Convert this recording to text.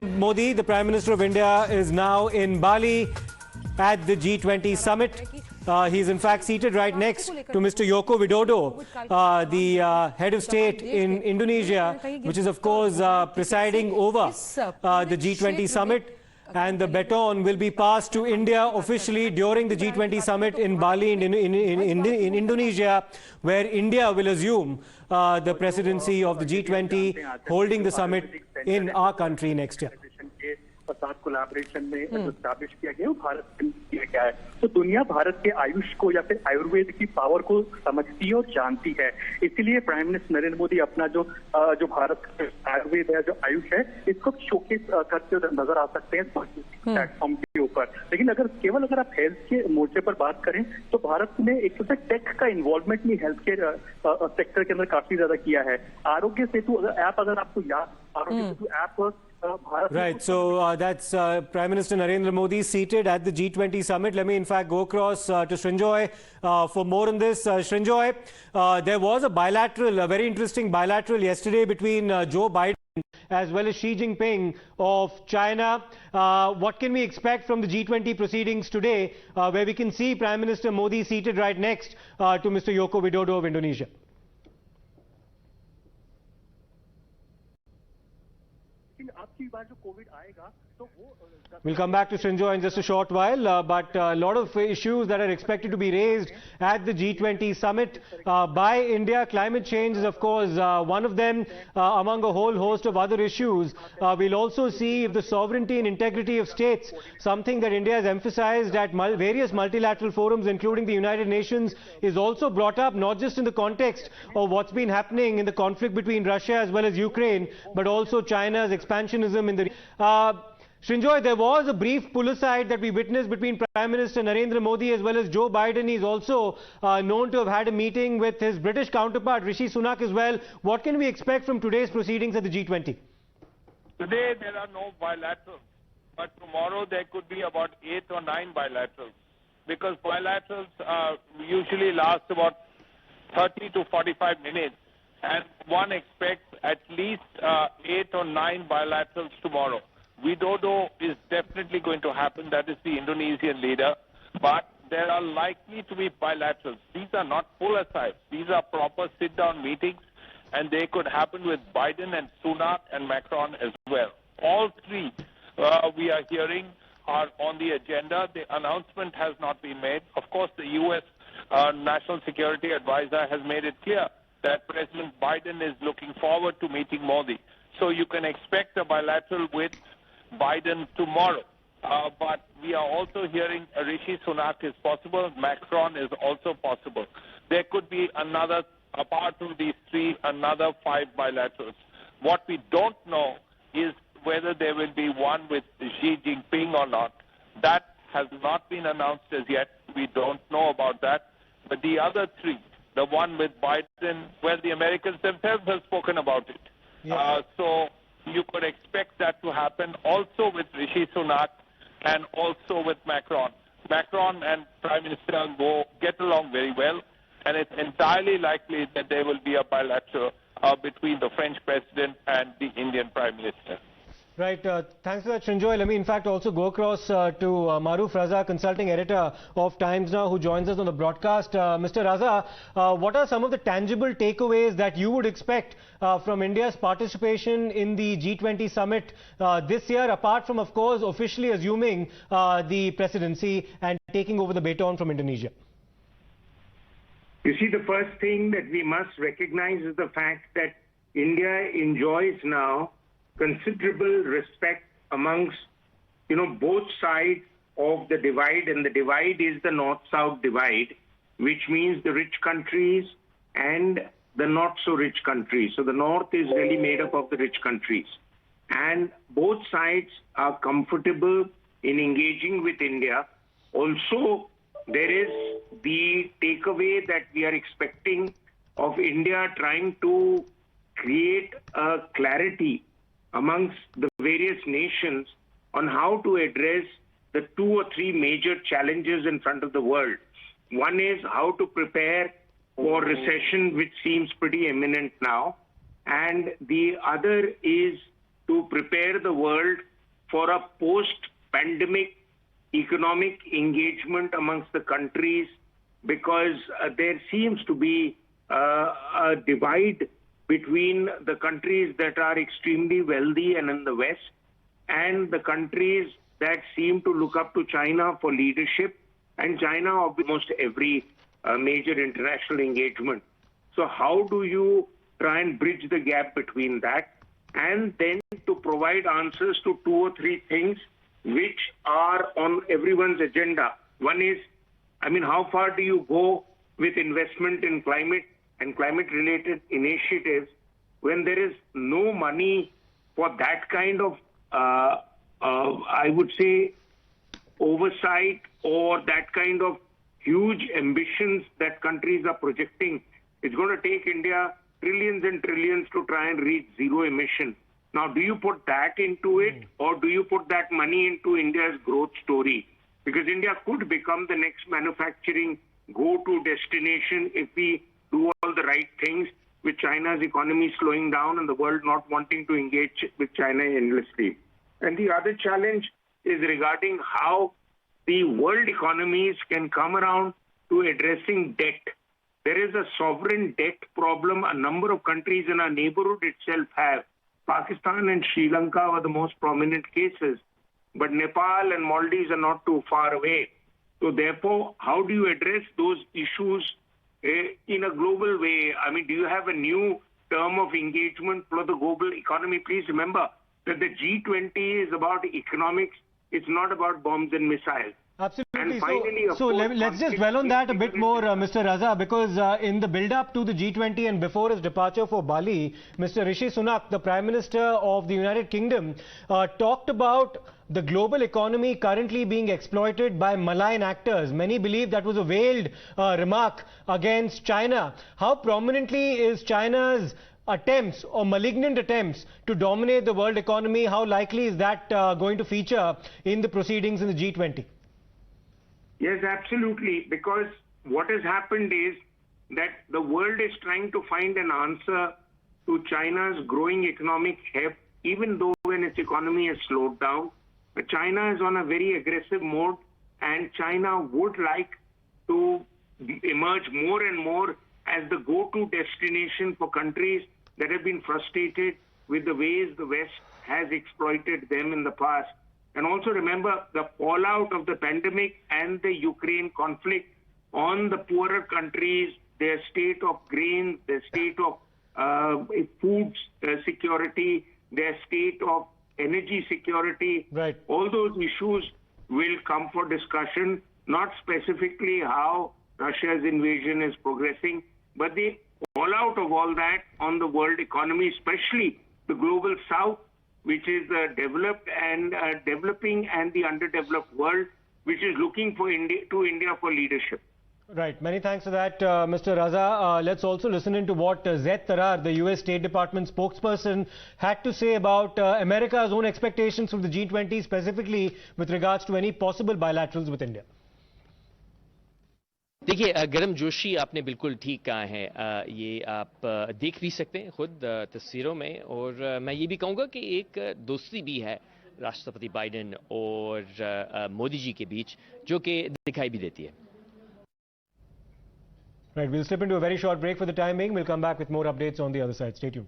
Modi, the Prime Minister of India, is now in Bali at the G20 summit. He's in fact seated right next to Mr. Joko Widodo, the head of state in Indonesia, which is of course presiding over the G20 summit. And the baton will be passed to India officially during the G20 summit in Bali in Indonesia, where India will assume the presidency of the G20, holding the summit in our country next year. साथ collaboration में जो establish किया गया है वो भारत में किया गया है। तो दुनिया भारत के आयुष को या फिर आयुर्वेद की पावर को समझती है और जानती है। इसीलिए प्राइम मिनिस्टर नरेंद्र मोदी अपना जो भारत का आयुर्वेद है, जो आयुष है, इसको शोकेस करते हुए नजर आ सकते हैं प्लेटफॉर्म के ऊपर। लेकिन अगर आप हेल्थ के मोर्चे पर बात करें तो भारत ने एक तरह से टेक का इन्वॉल्वमेंट भी हेल्थ केयर सेक्टर के अंदर काफी ज्यादा किया है। आरोग्य सेतु ऐप अगर आपको याद, Aarogya Setu app Right, so that's Prime Minister Narendra Modi seated at the G20 summit. Let me in fact go across to Srinjoy for more on this. Srinjoy, there was a very interesting bilateral yesterday between Joe Biden as well as Xi Jinping of China. What can we expect from the G20 proceedings today, where we can see Prime Minister Modi seated right next to Mr. Joko Widodo of Indonesia? We'll come back to Srinjoy in just a short while, but a lot of issues that are expected to be raised at the G20 summit by India. Climate change is, of course, one of them, among a whole host of other issues. We'll also see if the sovereignty and integrity of states, something that India has emphasized at various multilateral forums, including the United Nations, is also brought up, not just in the context of what's been happening in the conflict between Russia as well as Ukraine, but also China's expansionism in the Srinjoy, there was a brief pull aside that we witnessed between Prime Minister Narendra Modi as well as Joe Biden. He's also known to have had a meeting with his British counterpart Rishi Sunak as well. What can we expect from today's proceedings at the G20? Today there are no bilaterals, but tomorrow there could be about 8 or 9 bilaterals, because bilaterals usually last about 30 to 45 minutes, and one expects at least 8 or 9 bilaterals tomorrow. Widodo is definitely going to happen. That is the Indonesian leader. But there are likely to be bilaterals. These are not pull-asides. These are proper sit-down meetings, and they could happen with Biden and Sunak and Macron as well. All three we are hearing are on the agenda. The announcement has not been made. Of course, the U.S. National Security Advisor has made it clear that President Biden is looking forward to meeting Modi. So you can expect a bilateral with Biden tomorrow. But we are also hearing Rishi Sunak is possible, Macron is also possible. There could be another, apart from these three, another 5 bilaterals. What we don't know is whether there will be one with Xi Jinping or not. That has not been announced as yet. We don't know about that. But the other 3, the one with Biden, well, the Americans themselves have spoken about it. Yeah. So you could expect that to happen also with Rishi Sunak and also with Macron. Macron and Prime Minister get along very well, and it's entirely likely that there will be a bilateral between the French President and the Indian Prime Minister. Right, thanks for that, Srinjoy. Let me in fact also go across to Maruf Raza, consulting editor of Times Now, who joins us on the broadcast. Mr. Raza, what are some of the tangible takeaways that you would expect from India's participation in the G20 summit this year, apart from, of course, officially assuming the presidency and taking over the baton from Indonesia? You see, the first thing that we must recognize is the fact that India enjoys now considerable respect amongst, both sides of the divide, and the divide is the North-South divide, which means the rich countries and the not-so-rich countries. So the North is really made up of the rich countries. And both sides are comfortable in engaging with India. Also, there is the takeaway that we are expecting of India trying to create a clarity amongst the various nations on how to address the 2 or 3 major challenges in front of the world. One is how to prepare for recession, which seems pretty imminent now. And the other is to prepare the world for a post-pandemic economic engagement amongst the countries, because there seems to be a divide between the countries that are extremely wealthy and in the West and the countries that seem to look up to China for leadership, and China of almost every major international engagement. So how do you try and bridge the gap between that, and then to provide answers to 2 or 3 things which are on everyone's agenda? One is, how far do you go with investment in climate and climate-related initiatives when there is no money for that kind of, I would say, oversight or that kind of huge ambitions that countries are projecting? It's going to take India trillions and trillions to try and reach zero emission. Now, do you put that into it, or do you put that money into India's growth story? Because India could become the next manufacturing go-to destination if we do all the right things, with China's economy slowing down and the world not wanting to engage with China endlessly. And the other challenge is regarding how the world economies can come around to addressing debt. There is a sovereign debt problem a number of countries in our neighborhood itself have. Pakistan and Sri Lanka are the most prominent cases, but Nepal and Maldives are not too far away. So therefore, how do you address those issues in a global way? Do you have a new term of engagement for the global economy? Please remember that the G20 is about economics. It's not about bombs and missiles. Absolutely. And finally, So let's just dwell on that a bit more, Mr. Raza, because in the build-up to the G20 and before his departure for Bali, Mr. Rishi Sunak, the Prime Minister of the United Kingdom, talked about the global economy currently being exploited by malign actors. Many believe that was a veiled remark against China. How prominently is China's attempts or malignant attempts to dominate the world economy, how likely is that going to feature in the proceedings in the G20? Yes, absolutely, because what has happened is that the world is trying to find an answer to China's growing economic heft, even though when its economy has slowed down. But China is on a very aggressive mode, and China would like to emerge more and more as the go-to destination for countries that have been frustrated with the ways the West has exploited them in the past. And also remember the fallout of the pandemic and the Ukraine conflict on the poorer countries, their state of grains, their state of food security, their state of energy security. Right. All those issues will come for discussion, not specifically how Russia's invasion is progressing, but the fallout of all that on the world economy, especially the global south, which is the developed and developing and the underdeveloped world, which is looking for India for leadership. Right. Many thanks for that, Mr. Raza. Let's also listen into what Zed Tarar, the US State Department spokesperson, had to say about America's own expectations from the G20, specifically with regards to any possible bilaterals with India. देखिए, गर्मजोशी आपने बिल्कुल ठीक कहा है। ये आप देख भी सकते हैं खुद तस्वीरों में, और मैं ये भी कहूँगा कि एक दोस्ती भी है राष्ट्रपति बाइडेन और मोदी जी के बीच, जो कि दिखाई भी देती है। Right, we'll slip into a very short break for the time being. We'll come back with more updates on the other side. Stay tuned.